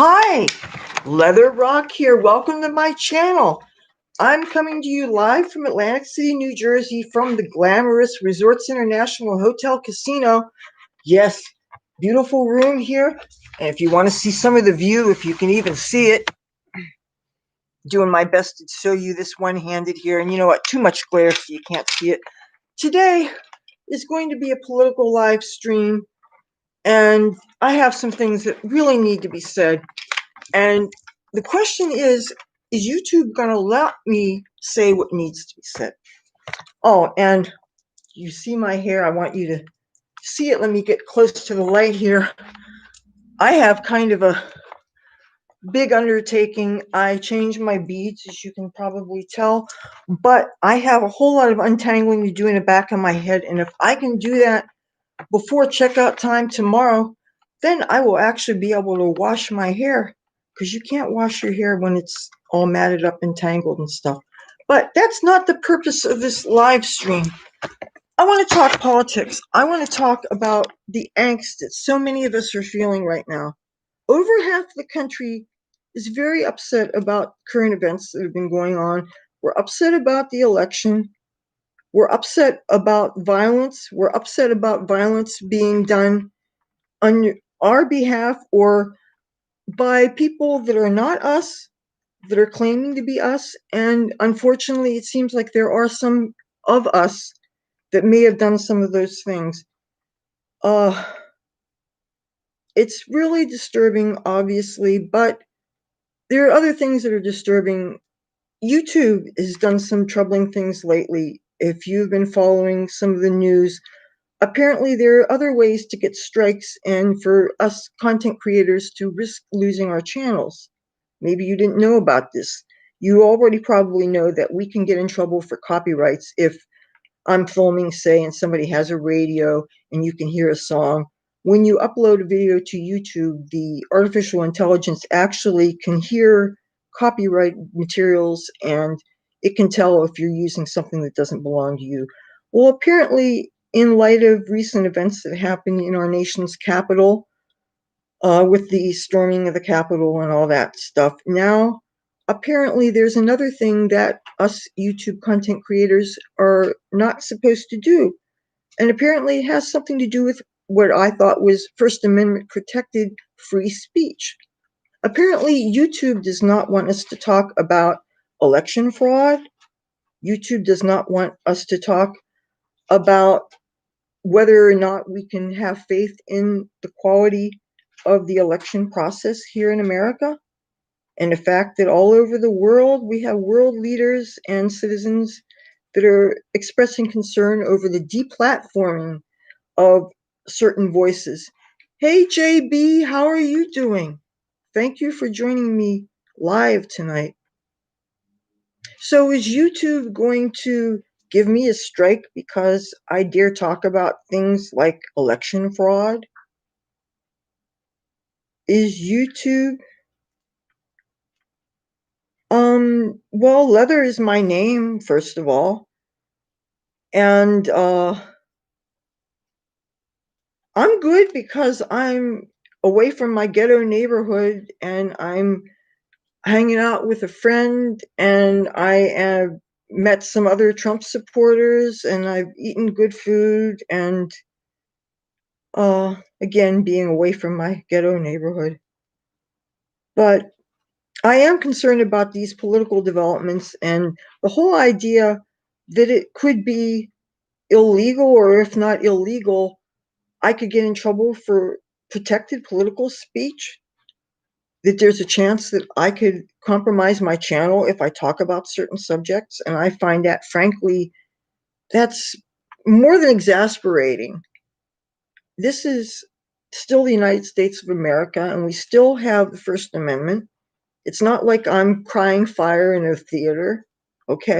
Hi, Leather Rokk here. Welcome to my channel. I'm coming to you live from Atlantic City, New Jersey, from the glamorous Resorts International Hotel Casino. Yes, beautiful room here. And if you want to see some of the view, if you can even see it, doing my best to show you this one-handed here. And you know what? Too much glare so you can't see it. Today is going to be a political live stream, and I have some things that really need to be said. And the question is YouTube going to let me say what needs to be said? Oh, and you see my hair. I want you to see it. Let me get close to the light here. I have kind of a big undertaking. I changed my beads, as you can probably tell, but I have a whole lot of untangling to do in the back of my head. And if I can do that before checkout time tomorrow, then I will actually be able to wash my hair, because you can't wash your hair when it's all matted up and tangled and stuff. But that's not the purpose of this live stream. I want to talk politics. I want to talk about the angst that so many of us are feeling right now. Over half the country is very upset about current events that have been going on. We're upset about the election. We're upset about violence. We're upset about violence being done on our behalf or by people that are not us, that are claiming to be us. And unfortunately, it seems like there are some of us that may have done some of those things. It's really disturbing, obviously, but there are other things that are disturbing. YouTube has done some troubling things lately. If you've been following some of the news, apparently there are other ways to get strikes and for us content creators to risk losing our channels. Maybe you didn't know about this. You already probably know that we can get in trouble for copyrights if I'm filming, say, and somebody has a radio and you can hear a song. When you upload a video to YouTube, the artificial intelligence actually can hear copyright materials and it can tell if you're using something that doesn't belong to you. Well, apparently, in light of recent events that happened in our nation's capital, with the storming of the Capitol and all that stuff, now apparently there's another thing that us YouTube content creators are not supposed to do. And apparently it has something to do with what I thought was First Amendment protected free speech. Apparently YouTube does not want us to talk about election fraud. YouTube does not want us to talk about whether or not we can have faith in the quality of the election process here in America, and the fact that all over the world we have world leaders and citizens that are expressing concern over the deplatforming of certain voices. Hey JB, how are you doing? Thank you for joining me live tonight. So is YouTube going to give me a strike because I dare talk about things like election fraud? Is YouTube well, Leather is my name, first of all. And I'm good because I'm away from my ghetto neighborhood and I'm hanging out with a friend, and I have met some other Trump supporters, and I've eaten good food, and again, being away from my ghetto neighborhood. But I am concerned about these political developments and the whole idea that it could be illegal, or if not illegal, I could get in trouble for protected political speech, that there's a chance that I could compromise my channel if I talk about certain subjects. And I find that, frankly, that's more than exasperating. This is still the United States of America, and we still have the First Amendment. It's not like I'm crying fire in a theater, okay?